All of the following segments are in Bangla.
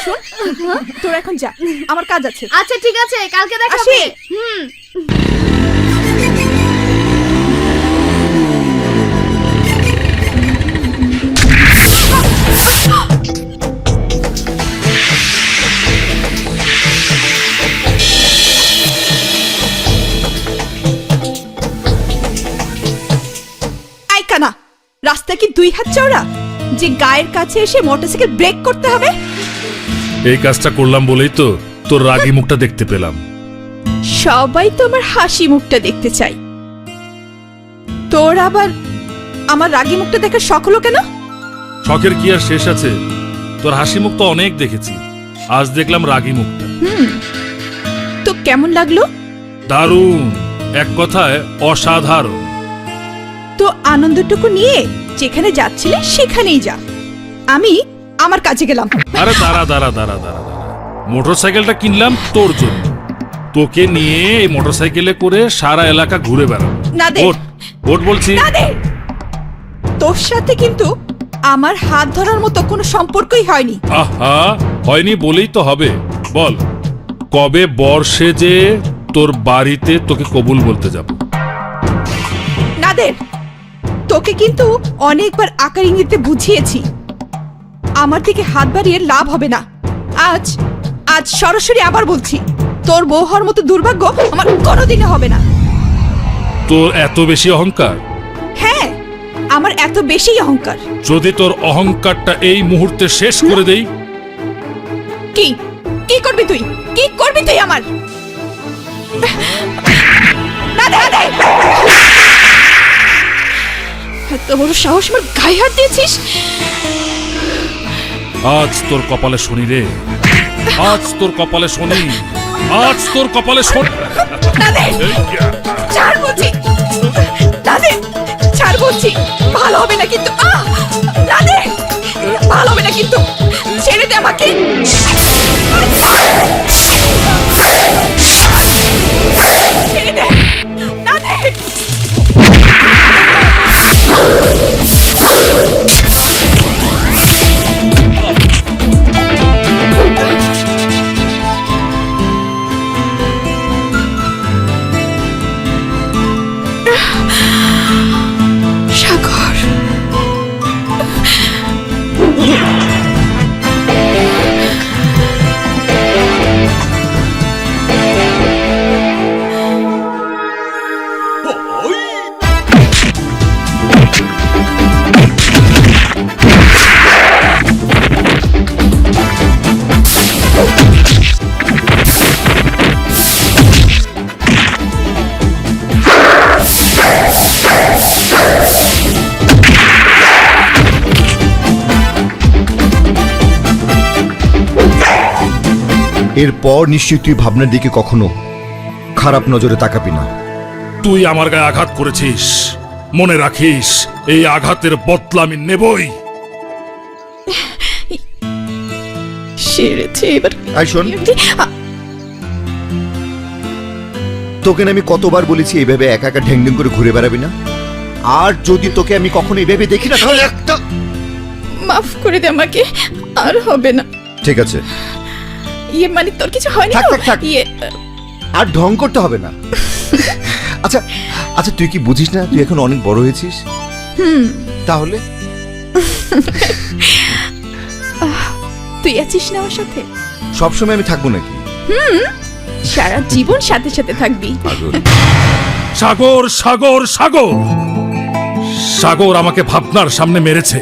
শোন, তোর এখন যা, আমার কাজ আছে। আচ্ছা ঠিক আছে, কালকে দেখা হবে। আইকানা, রাস্তা কি 2 হাত চওড়া যে গায়ের কাছে এসে মোটরসাইকেল ব্রেক করতে হবে? এই কাজটা করলাম বলেই তো তোর রাগী মুখটা দেখতে পেলাম। সবাই তো আমার হাসি মুখটা দেখতে চাই, তোর আবার আমার রাগী মুখটা দেখার শখ হলো কেন? শখের কি আর শেষ আছে? তোর হাসি মুখ তো অনেক দেখেছি, আজ দেখলাম রাগী মুখটা। তো কেমন লাগলো? দারুণ, এক কথায় অসাধারণ। তো আনন্দটুকু নিয়ে যেখানে যাচ্ছিলে সেখানেই যা, আমি আমার কাজে গেলাম। আরে দাঁড়া দাঁড়া দাঁড়া দাঁড়া দাঁড়া, মোটরসাইকেলটা কিনলাম তোর জন্য, তোকে নিয়ে এই মোটরসাইকেলে করে সারা এলাকা ঘুরে বেড়াবো। না দে, ওঠ ওঠ বলছি। না দে, তোর সাথে কিন্তু আমার হাত ধরার মতো কোনো সম্পর্কই হয়নি। আহা, হয়নি বলেই তো হবে। বল, কবে বর্ষে যে তোর বাড়িতে তোকে কবুল বলতে যাব? না দে, তোকে কিন্তু অনেকবার আকার ইঙ্গিতে বুঝিয়েছি, আমার দিকে হাত বাড়িয়ে লাভ হবে না। আজ আজ সরাসরি আবার বলছি, তোর বউ হওয়ার মতো দুর্ভাগ্য আমার কোনোদিনও হবে না। তোর এত বেশি অহংকার? হ্যাঁ, আমার এত বেশি অহংকার। যদি তোর অহংকারটা এই মুহূর্তে শেষ করে দেই? কি কি করবি তুই? কি করবি তুই আমার? না দে, না দে, এত বড় সাহস আমার গায়ে হাত দিয়েছিস? আজ তোর কপালে শনি রে, আজ তোর কপালে শনি, আজ তোর কপালে শনি। না দে, ছাড় বলছি, না দে, ছাড় বলছি, ভালো হবে না কিন্তু। না দে, ভালো হবে না কিন্তু, ছেড়ে দে আমাকে। ছেড়ে দে, না দে। সাগর, এরপর নিশ্চয়ই তুই ভাবনার দিকে কখনো খারাপ নজরে তাকাবি না। তুই আমার গায়ে আঘাত করেছিস, মনে রাখিস এই আঘাতের বদলা আমি নেবই। সেরেছে এবার। আই শোন, তোকে আমি কতবার বলেছি এইভাবে একা একা ঢ্যাং ঢ্যাং করে ঘুরে বেড়াবি না। আর যদি তোকে আমি কখনো এইভাবে দেখি না তাহলে একটা। মাফ করে দে আমাকে, আর হবে না। ঠিক আছে, ইয়ে মানে তোর কিছু হয়নি থাক, তো? থাক, থাক। ইয়ে আর ঢং করতে হবে না। আচ্ছা আচ্ছা, তুই কি বুঝিস না তুই এখন অনেক বড় হয়েছিস? তাহলে তুই আছিস না আমার সাথে? সবসময় আমি থাকবো নাকি? সারা জীবন সাথে সাথে থাকবি। সাগর সাগর সাগর, সাগর আমাকে ভাবনার সামনে মেরেছে,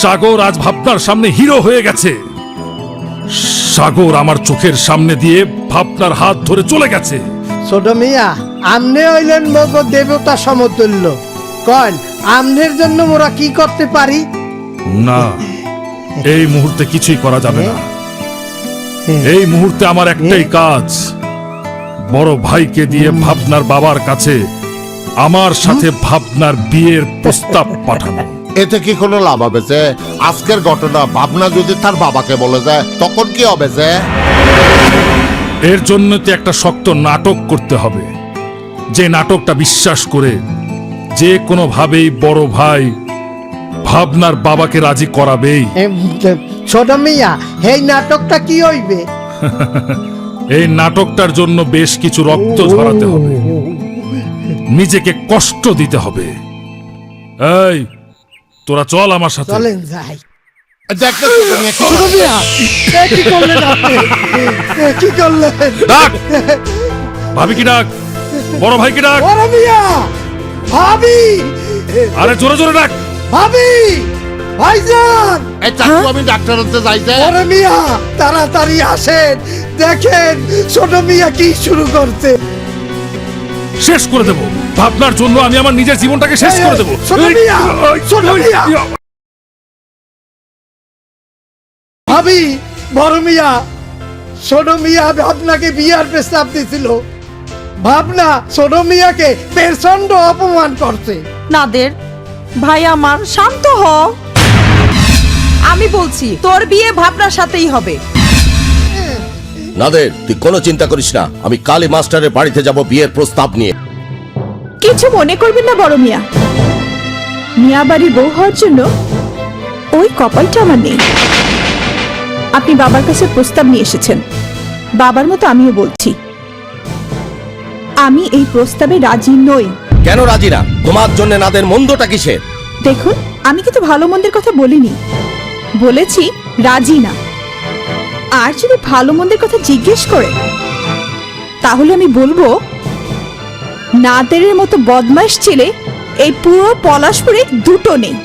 সাগর আজ ভাবনার সামনে হিরো হয়ে গেছে, সাগর আমার চোখের সামনে দিয়ে ভাবনার হাত ধরে চলে গেছে। ছোট মিয়া, আমনে হইলেন মগ দেবতা সমতুল্য। কন আমনের জন্য মোরা কি করতে পারি? না, এই মুহূর্তে কিছুই করা যাবে না। এই মুহূর্তে আমার একটাই কাজ, বড় ভাইকে দিয়ে ভাবনার বাবার কাছে আমার সাথে ভাবনার বিয়ের প্রস্তাব পাঠানো। এতে কি কোনো লাভ হবে? যে আজকের ঘটনা ভাবনা যদি তার বাবাকে বলে যায় তখন কি হবে? যে এর জন্য তো একটা শক্ত নাটক করতে হবে, যে নাটকটা বিশ্বাস করে যে কোনো ভাবেই বড় ভাই ভাবনার বাবাকে রাজি করাবেই। ছোট মিয়া এই নাটকটা কি হইবে? এই নাটকটার জন্য বেশ কিছু রক্ত ঝরাতে হবে, নিজেকে কষ্ট দিতে হবে। এই তোরা চল আমার সাথে। চলেন যাই। দেখতে ছোট মিয়া, এ কি করলেন আপনি? এ কি করলেন? ডাক ভাবি কি ডাক, বড় ভাই কি ডাক, বড় মিয়া, ভাবি, আরে জোরে জোরে ডাক। ভাবি, ভাইজান, এই চাকু আমি ডাক্তার হতে যাইতে। বড় মিয়া তাড়াতাড়ি আসেন, দেখেন ছোট মিয়া কি শুরু করছে। শেষ করে দেব ভাবনার জন্য, আমি আমার নিজের জীবনটাকে শেষ করে দেব। ছোট মিয়া, ছোট মিয়া। ভাবি, বড় মিয়া, ছোট মিয়া ভাবনাকে বিয়ার প্রস্তাব দিছিল। ভাবনা ছোট মিয়াকে প্রচন্ড অপমান করছে। নাদের ভাই আমার, শান্ত হ। আমি বলছি তোর বিয়ে ভাবনার সাথেই হবে। নাদের, তুই কোনো চিন্তা করিস না, আমি কালী মাস্টারের বাড়িতে যাব বিয়ের প্রস্তাব নিয়ে। কিছু মনে করবেন না বড় মিয়া, মিয়া বাড়ির বউ হওয়ার জন্য ওই কপালটা আমার নেই। আপনি বাবার কাছে প্রস্তাব নিয়ে এসেছেন, বাবার মতো আমিও বলছি আমি এই প্রস্তাবে রাজি নই। কেন রাজি না? তোমার জন্য নাদের মন্দটা কিসের? দেখুন, আমি কিন্তু ভালো মন্দের কথা বলিনি, বলেছি রাজি না। আর যদি ভালো মন্দের কথা জিজ্ঞেস করে তাহলে আমি বলবো নাদেরের মতো বদমাইশ ছেলে এই পুরো পলাশপুরে দুটো নেই।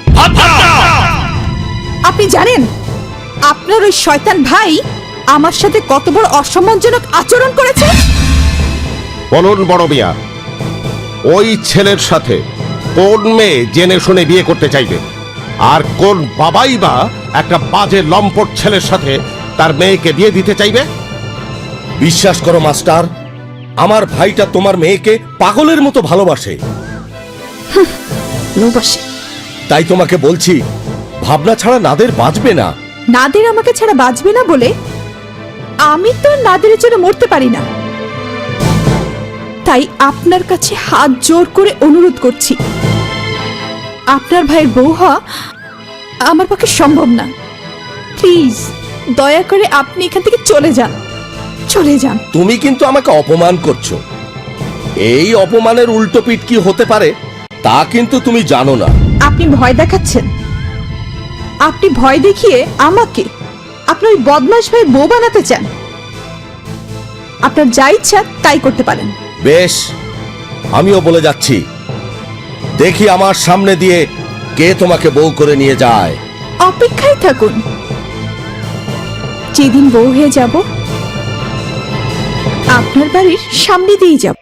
আপনি জানেন আপনার ওই শয়তান ভাই আমার সাথে কত বড় অসম্মানজনক আচরণ করেছে? বলুন বড় মিয়া, ওই ছেলের সাথে কোন মেয়ে জেনে শুনে বিয়ে করতে চাইবে? আর কোন বাবাই বা একটা বাজে লম্পট ছেলের সাথে তার মেয়েকে বিয়ে দিতে চাইবে? বিশ্বাস করো মাস্টার, আমার ভাইটা তোমার মেয়েকে পাগলের মতো ভালোবাসে। ভালোবাসে? তাই তোমাকে বলছি, ভাবনা ছাড়া নাদের বাঁচবে না। নাদের আমাকে ছাড়া বাঁচবে না বলে আমি তো নাদেরের জন্য মরতে পারি না। তাই আপনার কাছে হাত জোর করে অনুরোধ করছি, আপনার ভাইয়ের বউ হওয়া আমার পক্ষে সম্ভব না। প্লিজ দয়া করে আপনি এখান থেকে চলে যান, চলে যান। তুমি কিন্তু আমাকে অপমান করছো। এই অপমানের উল্টো পিঠ কি হতে পারে তা কিন্তু তুমি জানো না। আপনি ভয় দেখাচ্ছেন, আপনি ভয় দেখিয়ে আমাকে আপনার ওই বদমাশ ভাইয়ের বউ বানাতে চান। আপনার যা ইচ্ছা তাই করতে পারেন। বেশ, আমিও বলে যাচ্ছি, দেখি আমার সামনে দিয়ে কে তোমাকে বউ করে নিয়ে যায়। অপেক্ষায় থাকুন, যেদিন বউ হয়ে যাব আপনার বাড়ির সামনে দিয়ে যাব।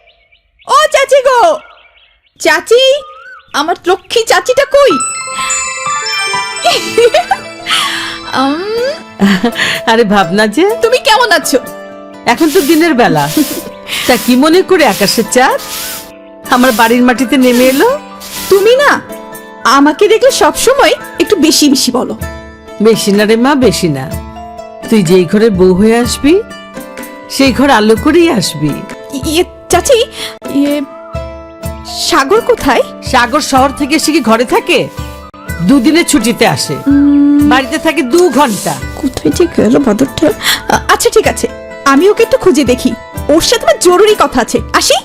ও চাচি গো, চাচি, আমার লক্ষ্মী চাচিটা কই? আরে ভাবনা যে, তুমি কেমন আছো? এখন তো দিনের বেলা, তা কি মনে করে আকাশের চাঁদ আমার বাড়ির মাটিতে নেমে এলো? তুমি না আমাকে দেখলে সবসময় একটু বেশি বেশি বলো। বেশি না রে মা, বেশি না। তুই যেই ঘরে বউ হয়ে আসবি সেই ঘর আলো করেই আসবি। ইয়ে চাচি, ইয়ে সাগর কোথায়? সাগর শহর থেকে এসে কি ঘরে থাকে? দুদিনের ছুটিতে আসে, বাড়িতে থাকে 2 ঘন্টা। কোথায় ঠিক গেল বাদরটা? আচ্ছা ঠিক আছে, আমি ওকে একটু খুঁজে দেখি, ওর সাথে আমার জরুরি কথা আছে। আসি,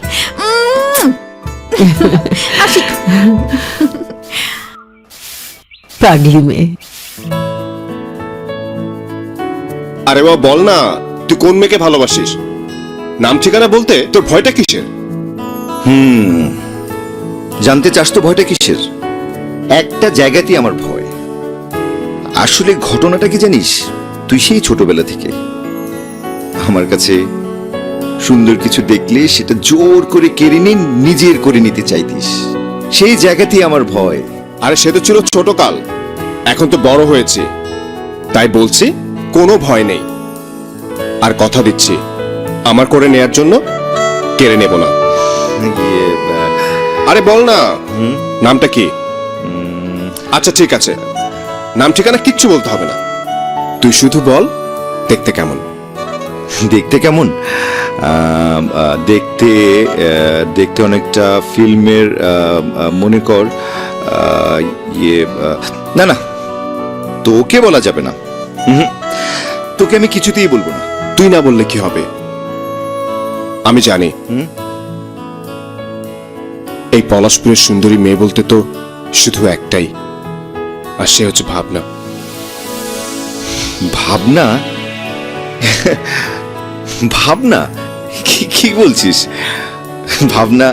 আসি। পাগলি মেয়ে। আরে বাবা বল না, তুই কোন মেয়েকে ভালোবাসিস? নাম ঠিকানা বলতে তোর ভয়টা কিসের? জানতে চাস তো ভয়টা কিসের? একটা জায়গাতেই আমার ভয়। আসলে ঘটনাটা কি জানিস? তুই সেই ছোটবেলা থেকে আমার কাছে সুন্দর কিছু দেখলে সেটা জোর করে কেড়ে নিয়ে নিজের করে নিতে চাইতিস। সেই জায়গাতেই আমার ভয়। আরে সে তো ছিল ছোট কাল, এখন তো বড় হয়েছে, তাই বলছি কোনো ভয় নেই। আর কথা দিচ্ছি, আমার করে নেয়ার জন্য কেড়ে নেব না। আরে বল না, নামটা কি? আচ্ছা ঠিক আছে, নাম ঠিকানা কিচ্ছু বলতে হবে না, তুই শুধু বল দেখতে কেমন। দেখতে কেমন? দেখতে দেখতে অনেকটা ফিল্মের, মনে কর ইয়ে, না না তোকে বলা যাবে না, তোকে আমি কিছুতেই বলবো না। তুই না বললে কি হবে? আমি জানি এই পলাশপুরের সুন্দরী মেয়ে বলতে তো শুধু একটাই, আর সে হচ্ছে ভাবনা। ভাবনা? ভাবনা? কি বলছিস? ভাবনা